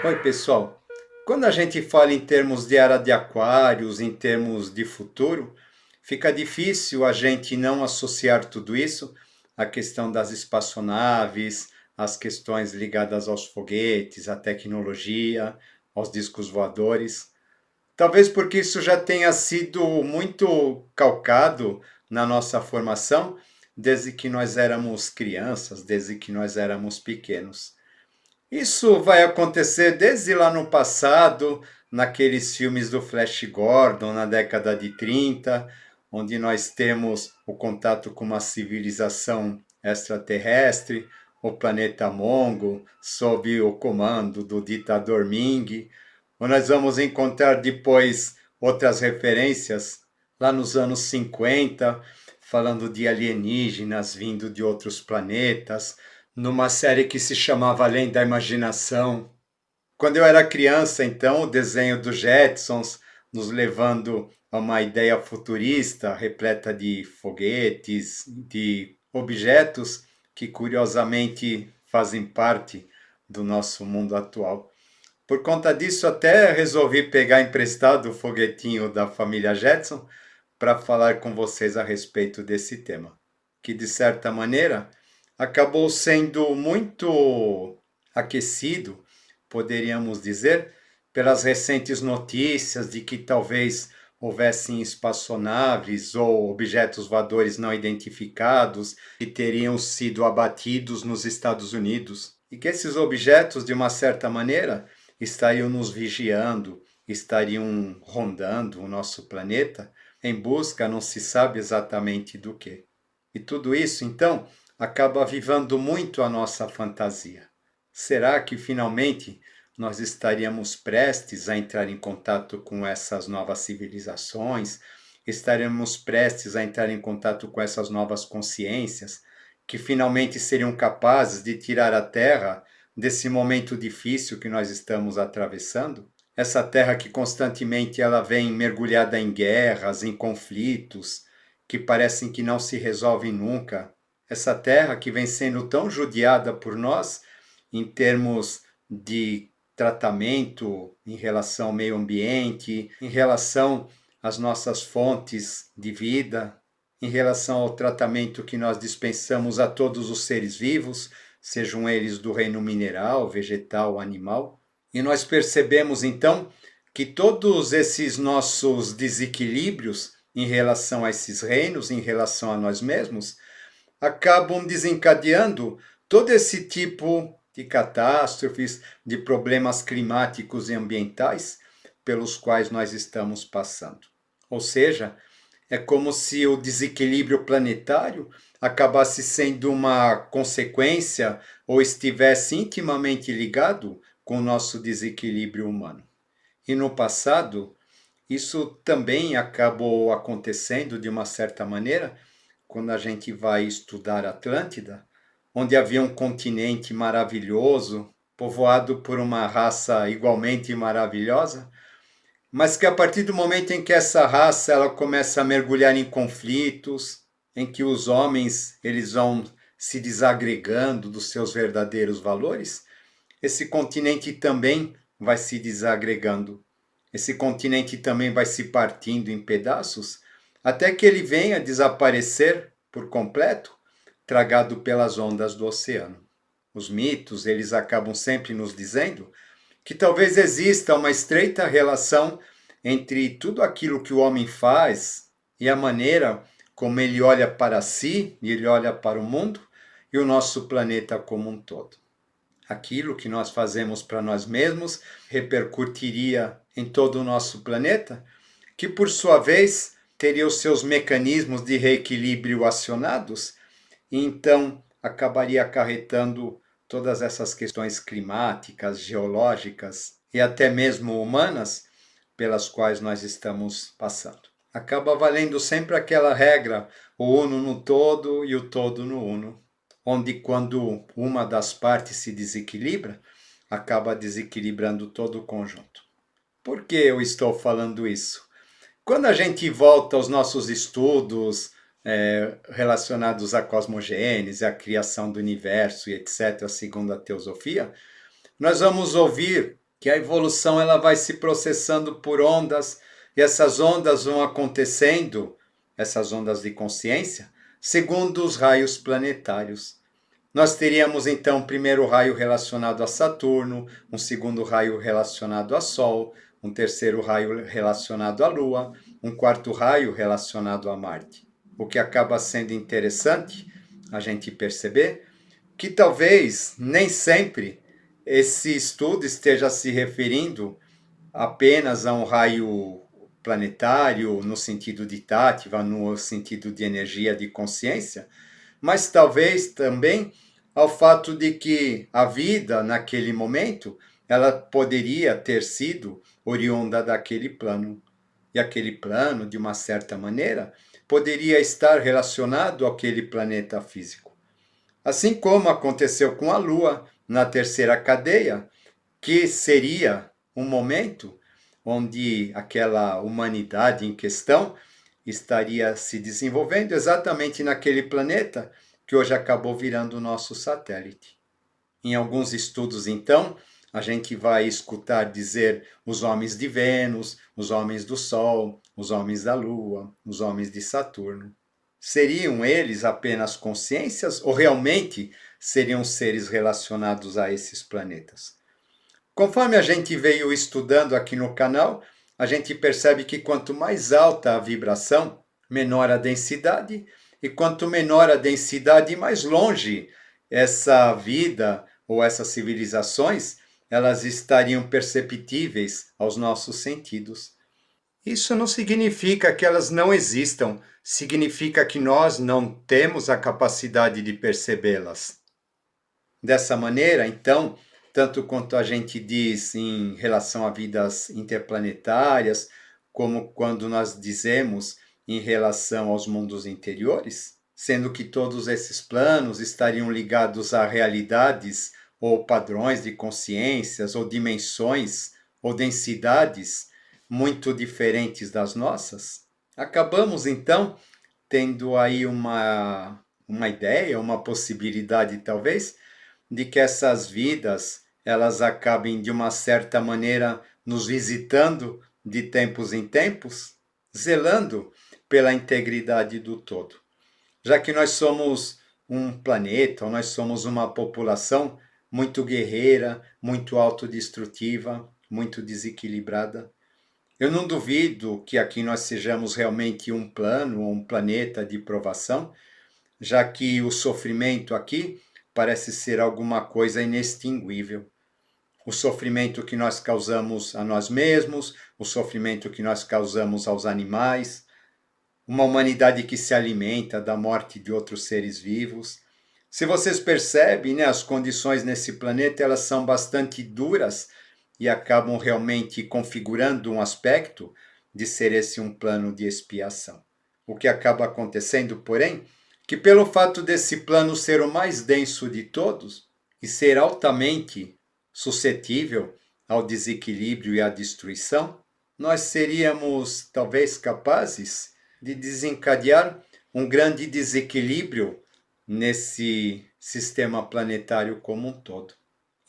Oi, pessoal. Quando a gente fala em termos de era de aquários, em termos de futuro, fica difícil a gente não associar tudo isso à questão das espaçonaves, às questões ligadas aos foguetes, à tecnologia, aos discos voadores. Talvez porque isso já tenha sido muito calcado na nossa formação desde que nós éramos crianças, desde que nós éramos pequenos. Isso vai acontecer desde lá no passado, naqueles filmes do Flash Gordon, na década de 30, onde nós temos o contato com uma civilização extraterrestre, o planeta Mongo, sob o comando do ditador Ming. Ou nós vamos encontrar depois outras referências, lá nos anos 50, falando de alienígenas vindo de outros planetas, numa série que se chamava Além da Imaginação. Quando eu era criança, então, o desenho dos Jetsons nos levando a uma ideia futurista, repleta de foguetes, de objetos que curiosamente fazem parte do nosso mundo atual. Por conta disso, até resolvi pegar emprestado o foguetinho da família Jetson para falar com vocês a respeito desse tema, que de certa maneira acabou sendo muito aquecido, poderíamos dizer, pelas recentes notícias de que talvez houvessem espaçonaves ou objetos voadores não identificados que teriam sido abatidos nos Estados Unidos e que esses objetos, de uma certa maneira, estariam nos vigiando, estariam rondando o nosso planeta em busca, não se sabe exatamente do que. E tudo isso, então, acaba avivando muito a nossa fantasia. Será que finalmente nós estaríamos prestes a entrar em contato com essas novas civilizações? Estaremos prestes a entrar em contato com essas novas consciências que finalmente seriam capazes de tirar a Terra desse momento difícil que nós estamos atravessando? Essa Terra que constantemente ela vem mergulhada em guerras, em conflitos, que parecem que não se resolvem nunca. Essa terra que vem sendo tão judiada por nós em termos de tratamento em relação ao meio ambiente, em relação às nossas fontes de vida, em relação ao tratamento que nós dispensamos a todos os seres vivos, sejam eles do reino mineral, vegetal, animal. E nós percebemos então que todos esses nossos desequilíbrios em relação a esses reinos, em relação a nós mesmos, acabam desencadeando todo esse tipo de catástrofes, de problemas climáticos e ambientais pelos quais nós estamos passando. Ou seja, é como se o desequilíbrio planetário acabasse sendo uma consequência ou estivesse intimamente ligado com o nosso desequilíbrio humano. E no passado, isso também acabou acontecendo de uma certa maneira, quando a gente vai estudar Atlântida, onde havia um continente maravilhoso, povoado por uma raça igualmente maravilhosa, mas que a partir do momento em que essa raça ela começa a mergulhar em conflitos, em que os homens eles vão se desagregando dos seus verdadeiros valores, esse continente também vai se desagregando. Esse continente também vai se partindo em pedaços, até que ele venha desaparecer por completo, tragado pelas ondas do oceano. Os mitos, eles acabam sempre nos dizendo que talvez exista uma estreita relação entre tudo aquilo que o homem faz e a maneira como ele olha para si, e ele olha para o mundo e o nosso planeta como um todo. Aquilo que nós fazemos para nós mesmos repercutiria em todo o nosso planeta, que por sua vez teria os seus mecanismos de reequilíbrio acionados, e então acabaria acarretando todas essas questões climáticas, geológicas e até mesmo humanas pelas quais nós estamos passando. Acaba valendo sempre aquela regra, o uno no todo e o todo no uno, onde quando uma das partes se desequilibra, acaba desequilibrando todo o conjunto. Por que eu estou falando isso? Quando a gente volta aos nossos estudos relacionados à cosmogênese, à criação do universo e etc., segundo a teosofia, nós vamos ouvir que a evolução ela vai se processando por ondas, e essas ondas vão acontecendo, essas ondas de consciência, segundo os raios planetários. Nós teríamos então um primeiro raio relacionado a Saturno, um segundo raio relacionado a Sol, um terceiro raio relacionado à Lua, um quarto raio relacionado a Marte. O que acaba sendo interessante a gente perceber que talvez nem sempre esse estudo esteja se referindo apenas a um raio planetário no sentido de tátiva, no sentido de energia de consciência, mas talvez também ao fato de que a vida naquele momento ela poderia ter sido oriunda daquele plano. E aquele plano, de uma certa maneira, poderia estar relacionado àquele planeta físico. Assim como aconteceu com a Lua na terceira cadeia, que seria um momento onde aquela humanidade em questão estaria se desenvolvendo exatamente naquele planeta que hoje acabou virando o nosso satélite. Em alguns estudos, então, a gente vai escutar dizer os homens de Vênus, os homens do Sol, os homens da Lua, os homens de Saturno. Seriam eles apenas consciências ou realmente seriam seres relacionados a esses planetas? Conforme a gente veio estudando aqui no canal, a gente percebe que quanto mais alta a vibração, menor a densidade, e quanto menor a densidade, mais longe essa vida ou essas civilizações, elas estariam perceptíveis aos nossos sentidos. Isso não significa que elas não existam, significa que nós não temos a capacidade de percebê-las. Dessa maneira, então, tanto quanto a gente diz em relação a vidas interplanetárias, como quando nós dizemos em relação aos mundos interiores, sendo que todos esses planos estariam ligados a realidades ou padrões de consciências ou dimensões ou densidades muito diferentes das nossas, acabamos então tendo aí uma ideia, uma possibilidade talvez, de que essas vidas elas acabem de uma certa maneira nos visitando de tempos em tempos, zelando pela integridade do todo. Já que nós somos um planeta, ou nós somos uma população muito guerreira, muito autodestrutiva, muito desequilibrada, eu não duvido que aqui nós sejamos realmente um plano ou um planeta de provação, já que o sofrimento aqui parece ser alguma coisa inextinguível. O sofrimento que nós causamos a nós mesmos, o sofrimento que nós causamos aos animais, uma humanidade que se alimenta da morte de outros seres vivos. Se vocês percebem, né, as condições nesse planeta elas são bastante duras e acabam realmente configurando um aspecto de ser esse um plano de expiação. O que acaba acontecendo, porém, que pelo fato desse plano ser o mais denso de todos e ser altamente suscetível ao desequilíbrio e à destruição, nós seríamos talvez capazes de desencadear um grande desequilíbrio nesse sistema planetário como um todo.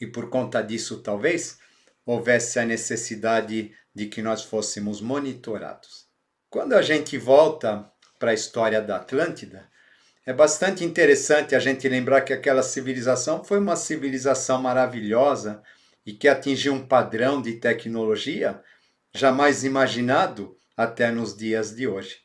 E por conta disso, talvez, houvesse a necessidade de que nós fôssemos monitorados. Quando a gente volta para a história da Atlântida, é bastante interessante a gente lembrar que aquela civilização foi uma civilização maravilhosa e que atingiu um padrão de tecnologia jamais imaginado até nos dias de hoje.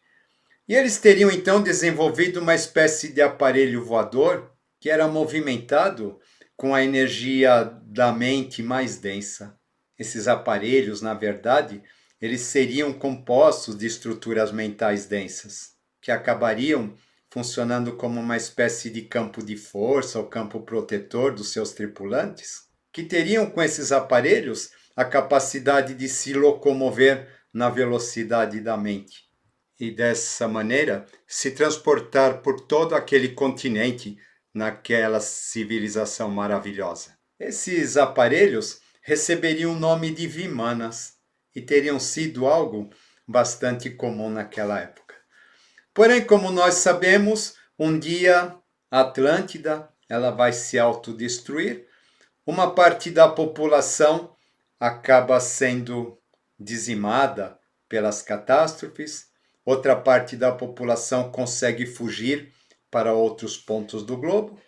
E eles teriam então desenvolvido uma espécie de aparelho voador que era movimentado com a energia da mente mais densa. Esses aparelhos, na verdade, eles seriam compostos de estruturas mentais densas, que acabariam funcionando como uma espécie de campo de força ou campo protetor dos seus tripulantes, que teriam com esses aparelhos a capacidade de se locomover na velocidade da mente e dessa maneira se transportar por todo aquele continente naquela civilização maravilhosa. Esses aparelhos receberiam o nome de Vimanas e teriam sido algo bastante comum naquela época. Porém, como nós sabemos, um dia a Atlântida ela vai se autodestruir, uma parte da população acaba sendo dizimada pelas catástrofes, outra parte da população consegue fugir para outros pontos do globo,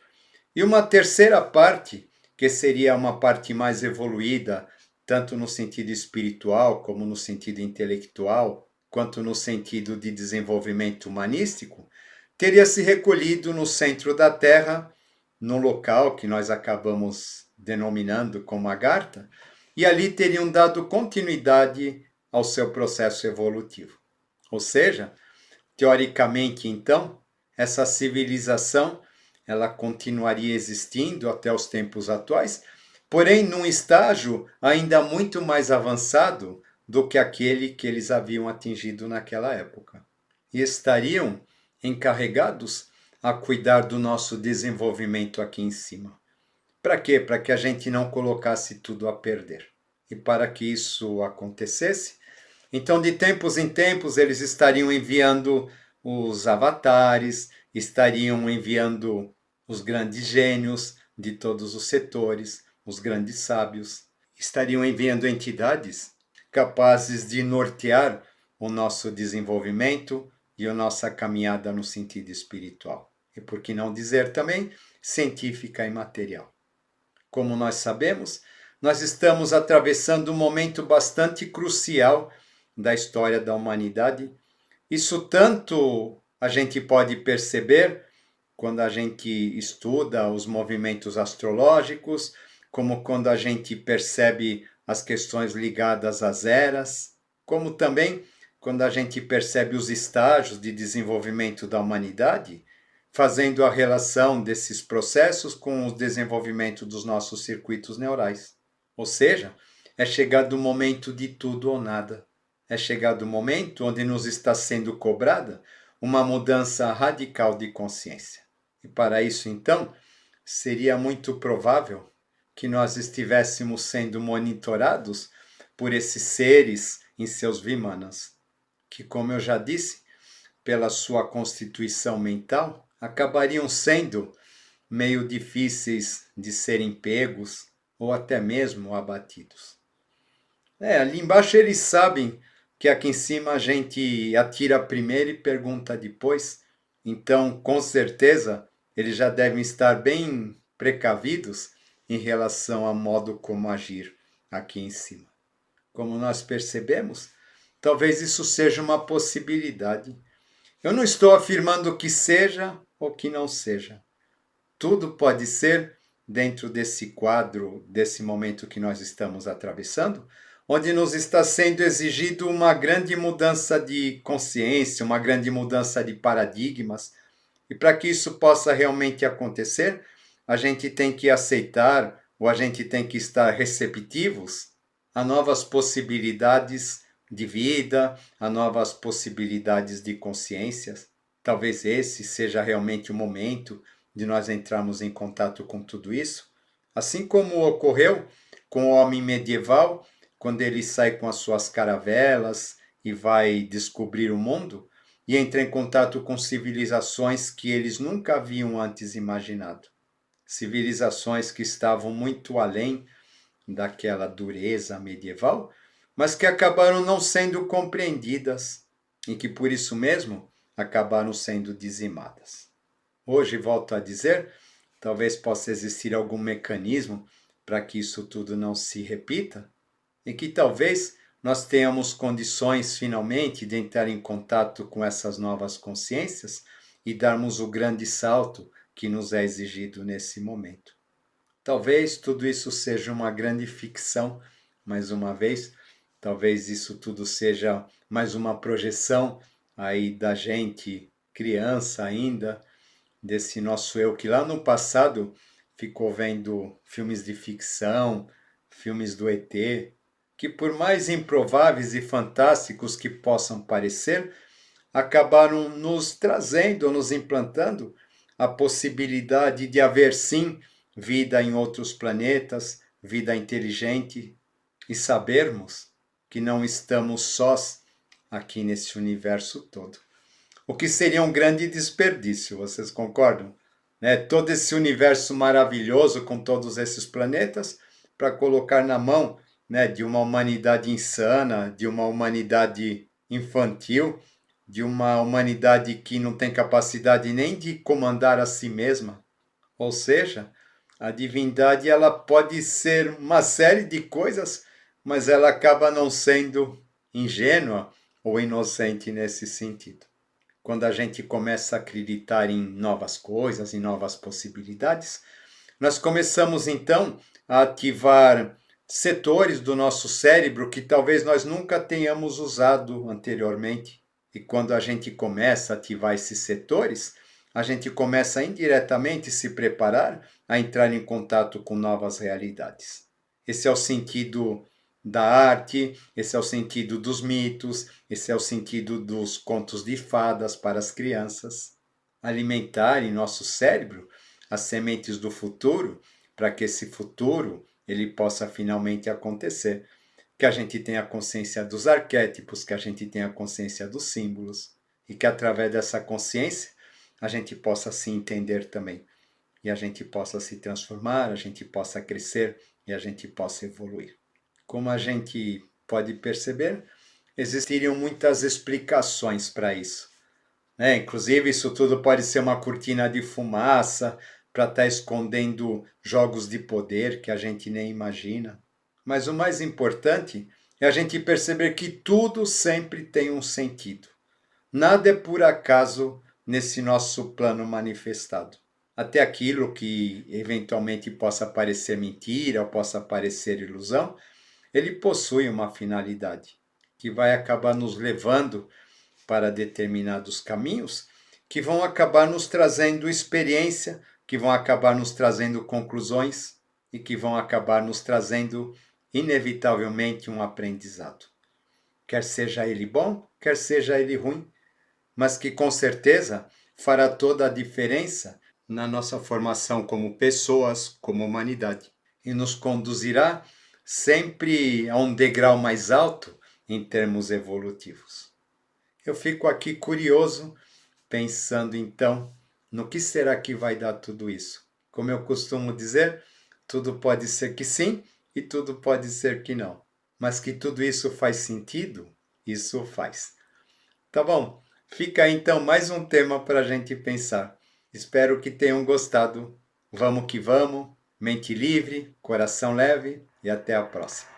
e uma terceira parte, que seria uma parte mais evoluída, tanto no sentido espiritual como no sentido intelectual, quanto no sentido de desenvolvimento humanístico, teria se recolhido no centro da Terra, no local que nós acabamos denominando como Agartha, e ali teriam dado continuidade ao seu processo evolutivo. Ou seja, teoricamente, então, essa civilização ela continuaria existindo até os tempos atuais, porém num estágio ainda muito mais avançado do que aquele que eles haviam atingido naquela época. E estariam encarregados a cuidar do nosso desenvolvimento aqui em cima. Para quê? Para que a gente não colocasse tudo a perder. E para que isso acontecesse, então de tempos em tempos eles estariam enviando os avatares, estariam enviando os grandes gênios de todos os setores, os grandes sábios, estariam enviando entidades capazes de nortear o nosso desenvolvimento e a nossa caminhada no sentido espiritual. E por que não dizer também científica e material. Como nós sabemos, nós estamos atravessando um momento bastante crucial da história da humanidade. Isso tanto a gente pode perceber quando a gente estuda os movimentos astrológicos, como quando a gente percebe as questões ligadas às eras, como também quando a gente percebe os estágios de desenvolvimento da humanidade, fazendo a relação desses processos com o desenvolvimento dos nossos circuitos neurais. Ou seja, é chegado o momento de tudo ou nada. É chegado o momento onde nos está sendo cobrada uma mudança radical de consciência. E para isso, então, seria muito provável que nós estivéssemos sendo monitorados por esses seres em seus vimanas, que, como eu já disse, pela sua constituição mental, acabariam sendo meio difíceis de serem pegos ou até mesmo abatidos. Ali embaixo eles sabem que aqui em cima a gente atira primeiro e pergunta depois, então com certeza eles já devem estar bem precavidos em relação ao modo como agir aqui em cima. Como nós percebemos, talvez isso seja uma possibilidade. Eu não estou afirmando que seja ou que não seja. Tudo pode ser dentro desse quadro, desse momento que nós estamos atravessando, onde nos está sendo exigido uma grande mudança de consciência, uma grande mudança de paradigmas. E para que isso possa realmente acontecer, a gente tem que aceitar, ou a gente tem que estar receptivos a novas possibilidades de vida, a novas possibilidades de consciências. Talvez esse seja realmente o momento de nós entrarmos em contato com tudo isso. Assim como ocorreu com o homem medieval, quando ele sai com as suas caravelas e vai descobrir o mundo, e entra em contato com civilizações que eles nunca haviam antes imaginado. Civilizações que estavam muito além daquela dureza medieval, mas que acabaram não sendo compreendidas e que por isso mesmo acabaram sendo dizimadas. Hoje, volto a dizer, talvez possa existir algum mecanismo para que isso tudo não se repita e que talvez nós tenhamos condições finalmente de entrar em contato com essas novas consciências e darmos o grande salto que nos é exigido nesse momento. Talvez tudo isso seja uma grande ficção, mais uma vez, talvez isso tudo seja mais uma projeção aí da gente, criança ainda, desse nosso eu que lá no passado ficou vendo filmes de ficção, filmes do ET, que por mais improváveis e fantásticos que possam parecer, acabaram nos trazendo, nos implantando a possibilidade de haver sim vida em outros planetas, vida inteligente, e sabermos que não estamos sós aqui nesse universo todo. O que seria um grande desperdício, vocês concordam? Né? Todo esse universo maravilhoso com todos esses planetas para colocar na mão, né, de uma humanidade insana, de uma humanidade infantil, de uma humanidade que não tem capacidade nem de comandar a si mesma. Ou seja, a divindade ela pode ser uma série de coisas, mas ela acaba não sendo ingênua ou inocente nesse sentido. Quando a gente começa a acreditar em novas coisas, em novas possibilidades, nós começamos então a ativar setores do nosso cérebro que talvez nós nunca tenhamos usado anteriormente. E quando a gente começa a ativar esses setores, a gente começa a indiretamente se preparar a entrar em contato com novas realidades. Esse é o sentido da arte, esse é o sentido dos mitos, esse é o sentido dos contos de fadas para as crianças. Alimentar em nosso cérebro as sementes do futuro para que esse futuro ele possa finalmente acontecer. Que a gente tenha consciência dos arquétipos, que a gente tenha consciência dos símbolos e que através dessa consciência a gente possa se entender também e a gente possa se transformar, a gente possa crescer e a gente possa evoluir. Como a gente pode perceber, existiriam muitas explicações para isso, né? Inclusive, isso tudo pode ser uma cortina de fumaça para estar escondendo jogos de poder que a gente nem imagina. Mas o mais importante é a gente perceber que tudo sempre tem um sentido. Nada é por acaso nesse nosso plano manifestado. Até aquilo que eventualmente possa parecer mentira ou possa parecer ilusão, ele possui uma finalidade que vai acabar nos levando para determinados caminhos que vão acabar nos trazendo experiência, que vão acabar nos trazendo conclusões e que vão acabar nos trazendo inevitavelmente um aprendizado. Quer seja ele bom, quer seja ele ruim, mas que com certeza fará toda a diferença na nossa formação como pessoas, como humanidade, e nos conduzirá sempre a um degrau mais alto em termos evolutivos. Eu fico aqui curioso, pensando então no que será que vai dar tudo isso. Como eu costumo dizer, tudo pode ser que sim e tudo pode ser que não. Mas que tudo isso faz sentido, isso faz. Tá bom? Fica aí então mais um tema para a gente pensar. Espero que tenham gostado. Vamos que vamos, mente livre, coração leve e até a próxima.